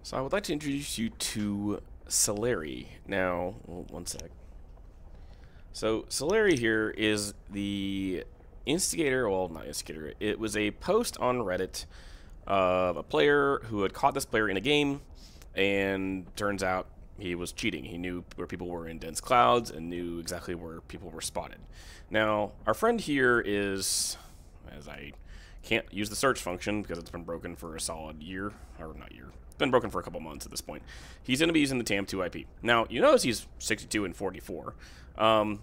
So I would like to introduce you to Sellere. Now, one sec. So Sellere here is the instigator, well, not instigator, it was a post on Reddit of a player who had caught this player in a game, and turns out he was cheating. He knew where people were in dense clouds and knew exactly where people were spotted. Now, our friend here is, as I can't use the search function because it's been broken for a solid year, or not year, it's been broken for a couple months at this point. He's going to be using the TAM2 IP. Now, you notice he's 62 and 44. I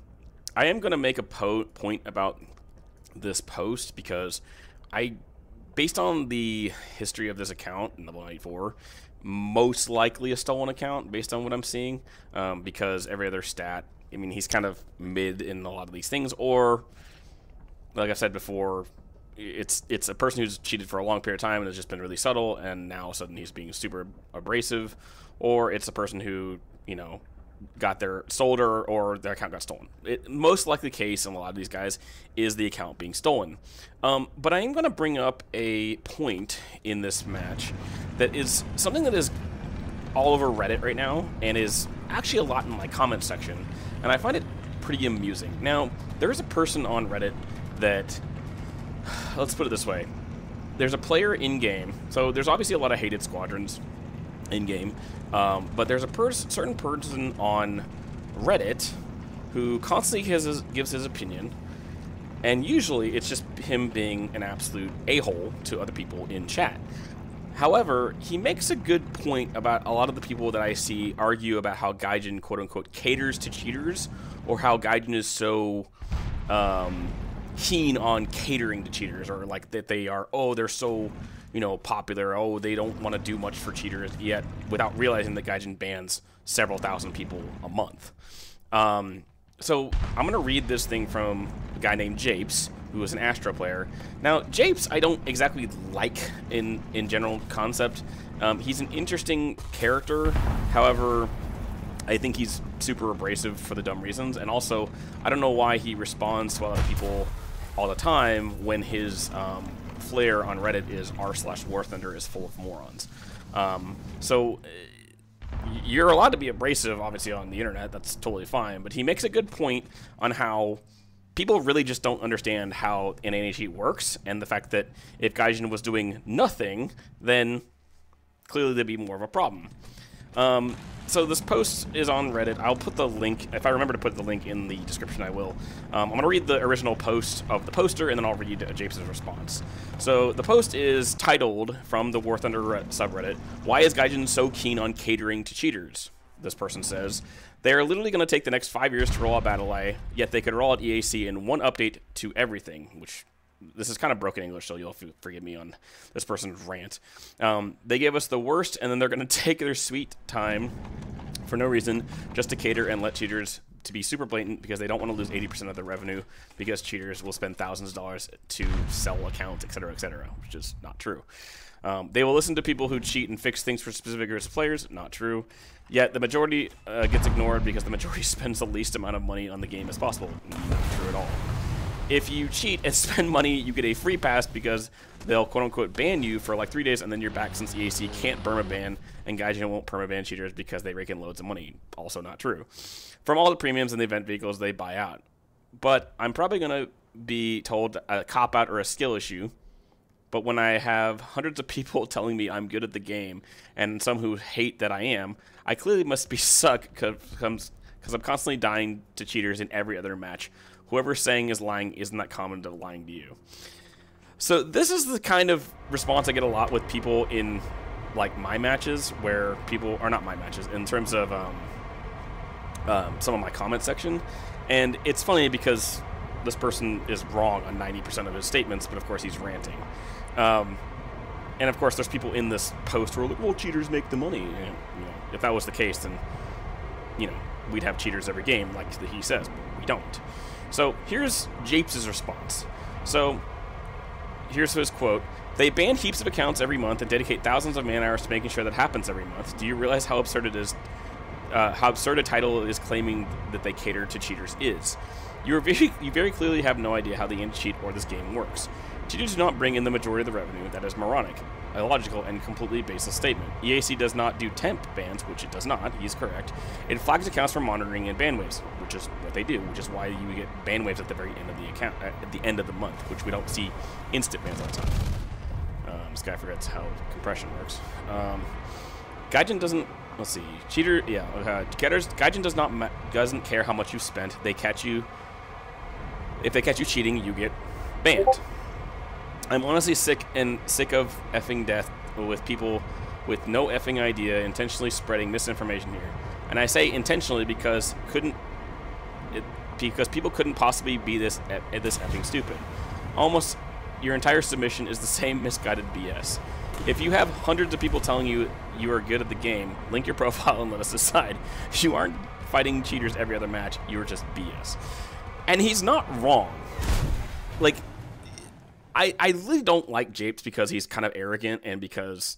am going to make a point about this post because based on the history of this account in level 94, most likely a stolen account based on what I'm seeing, because every other stat, I mean, he's kind of mid in a lot of these things, or like I said before, it's a person who's cheated for a long period of time and has just been really subtle, and now all of a sudden he's being super abrasive, or it's a person who, you know, got their sold or their account got stolen. Most likely case in a lot of these guys is the account being stolen. But I am going to bring up a point in this match that is something that is all over Reddit right now and is actually a lot in my comment section, and I find it pretty amusing. Now, there is a person on Reddit that, let's put it this way, there's a player in-game, so there's obviously a lot of hated squadrons in-game, but there's a certain person on Reddit who constantly gives his opinion, and usually it's just him being an absolute a-hole to other people in chat. However, he makes a good point about a lot of the people that I see argue about how Gaijin, quote-unquote, caters to cheaters, or how Gaijin is so keen on catering to cheaters, or like that they are, oh, they're so, you know, popular, oh, they don't want to do much for cheaters, yet without realizing that Gaijin bans several thousand people a month. So I'm going to read this thing from a guy named Japes, who is an Astro player. Now, Japes I don't exactly like in general concept. He's an interesting character, however, I think he's super abrasive for the dumb reasons, and also, I don't know why he responds to a lot of people all the time when his flare on Reddit is r/warthunder is full of morons. So you're allowed to be abrasive, obviously, on the internet. That's totally fine. But he makes a good point on how people really just don't understand how an NHE works, and the fact that if Gaijin was doing nothing, then clearly there'd be more of a problem. So this post is on Reddit. I'll put the link, if I remember to put the link in the description, I will. I'm going to read the original post of the poster, and then I'll read Japes' response. So the post is titled, from the warthunder subreddit, "Why is Gaijin so keen on catering to cheaters?" This person says, "They are literally going to take the next 5 years to roll out BattlEye, yet they could roll out EAC in one update to everything," which, this is kind of broken English, so you'll forgive me on this person's rant. "They gave us the worst, and then they're going to take their sweet time for no reason just to cater and let cheaters to be super blatant because they don't want to lose 80% of their revenue because cheaters will spend thousands of dollars to sell accounts, etc., which is not true. They will listen to people who cheat and fix things for specific groups of players, not true. Yet the majority gets ignored because the majority spends the least amount of money on the game as possible, not true at all. If you cheat and spend money, you get a free pass because they'll quote-unquote ban you for like 3 days, and then you're back since EAC can't permaban, and Gaijin won't permaban cheaters because they rake in loads of money. Also not true. From all the premiums and the event vehicles they buy out. But I'm probably going to be told a cop-out or a skill issue, but when I have hundreds of people telling me I'm good at the game, and some who hate that I am, I clearly must be suck because I'm constantly dying to cheaters in every other match. Whoever's saying is lying isn't that common to lying to you." So this is the kind of response I get a lot with people in, like, my matches, where people are not my matches, in terms of some of my comment section. And it's funny because this person is wrong on 90% of his statements, but of course he's ranting. And of course there's people in this post who are like, well, cheaters make the money. And, you know, if that was the case, then, you know, we'd have cheaters every game, like he says, but we don't. So here's Japes' response. So here's his quote: "They ban heaps of accounts every month and dedicate thousands of man-hours to making sure that happens every month. Do you realize how absurd it is, how absurd a title is claiming that they cater to cheaters is? You very clearly have no idea how the anti-cheat or this game works. Cheaters do not bring in the majority of the revenue. That is moronic. illogical and completely baseless statement. EAC does not do temp bans, which it does not. He's correct. It flags accounts for monitoring and ban waves, which is what they do, which is why you get ban waves at the very end of the account, at the end of the month, which we don't see instant bans all the time. This guy forgets how compression works. Gaijin doesn't. Let's see. Cheater. Yeah. Getters. Gaijin doesn't care how much you spent. They catch you. If they catch you cheating, you get banned. I'm honestly sick of effing death with people with no effing idea intentionally spreading misinformation here. And I say intentionally because people couldn't possibly be this effing stupid. Almost your entire submission is the same misguided BS. If you have hundreds of people telling you you are good at the game, link your profile and let us decide. You aren't fighting cheaters every other match. You are just BS. And he's not wrong. Like, I really don't like Japes because he's kind of arrogant and because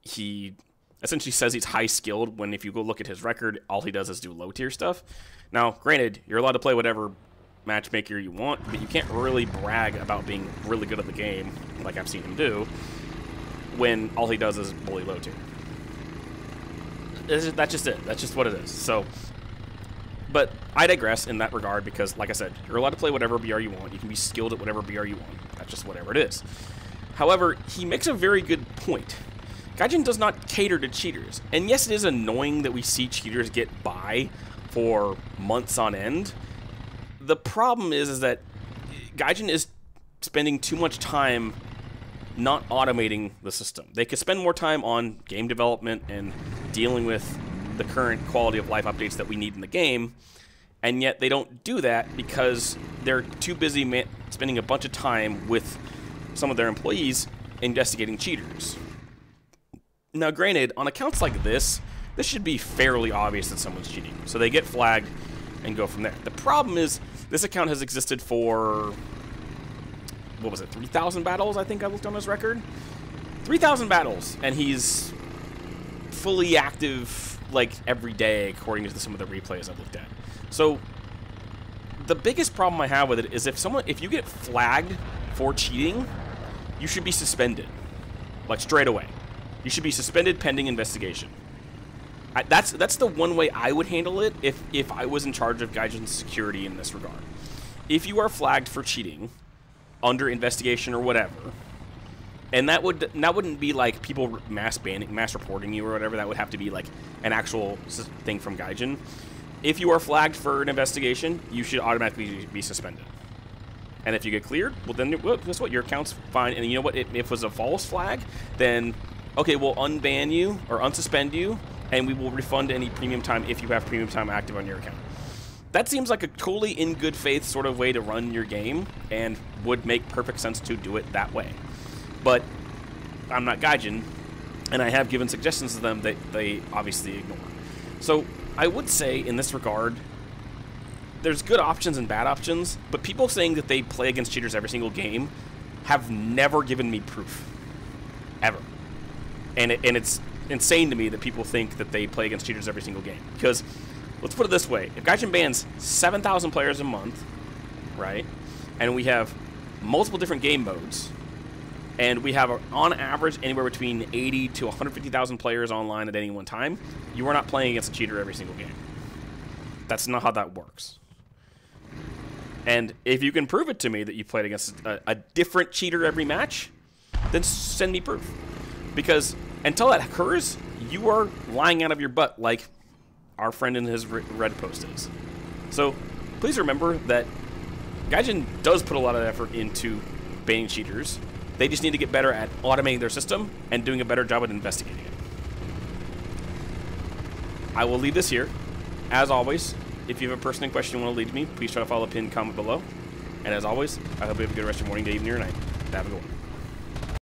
he essentially says he's high-skilled when if you go look at his record, all he does is do low-tier stuff. Now, granted, you're allowed to play whatever matchmaker you want, but you can't really brag about being really good at the game, like I've seen him do, when all he does is bully low-tier. That's just it. That's just what it is. So, but I digress in that regard because, like I said, you're allowed to play whatever BR you want. You can be skilled at whatever BR you want. That's just whatever it is. However, he makes a very good point. Gaijin does not cater to cheaters. And yes, it is annoying that we see cheaters get by for months on end. The problem is that Gaijin is spending too much time not automating the system. They could spend more time on game development and dealing with the current quality of life updates that we need in the game, and yet they don't do that because they're too busy spending a bunch of time with some of their employees investigating cheaters. Now, granted, on accounts like this should be fairly obvious that someone's cheating, so they get flagged and go from there. The problem is this account has existed for, what was it, 3,000 battles, I think I looked on his record? 3,000 battles, and he's fully active, like, every day, according to some of the replays I've looked at. So, the biggest problem I have with it is if you get flagged for cheating, you should be suspended. Like, straight away. You should be suspended pending investigation. That's the one way I would handle it if I was in charge of Gaijin's security in this regard. If you are flagged for cheating under investigation or whatever, and that wouldn't be like people mass reporting you or whatever. That would have to be like an actual thing from Gaijin. If you are flagged for an investigation, you should automatically be suspended. And if you get cleared, well then, guess what? Your account's fine. And you know what? If it was a false flag, then okay, we'll unban you or unsuspend you, and we will refund any premium time if you have premium time active on your account. That seems like a totally in good faith sort of way to run your game, and would make perfect sense to do it that way. But I'm not Gaijin, and I have given suggestions to them that they obviously ignore. So I would say in this regard, there's good options and bad options, but people saying that they play against cheaters every single game have never given me proof. Ever. And it's insane to me that people think that they play against cheaters every single game. Because, let's put it this way, if Gaijin bans 7,000 players a month, right, and we have multiple different game modes, and we have, on average, anywhere between 80 to 150,000 players online at any one time, you are not playing against a cheater every single game. That's not how that works. And if you can prove it to me that you played against a different cheater every match, then send me proof. Because until that occurs, you are lying out of your butt like our friend in his Reddit post is. So please remember that Gaijin does put a lot of effort into banning cheaters. They just need to get better at automating their system and doing a better job at investigating it. I will leave this here. As always, if you have a person in question you want to lead to me, please try to follow the pinned comment below. And as always, I hope you have a good rest of your morning, day, evening, or night. Have a good one.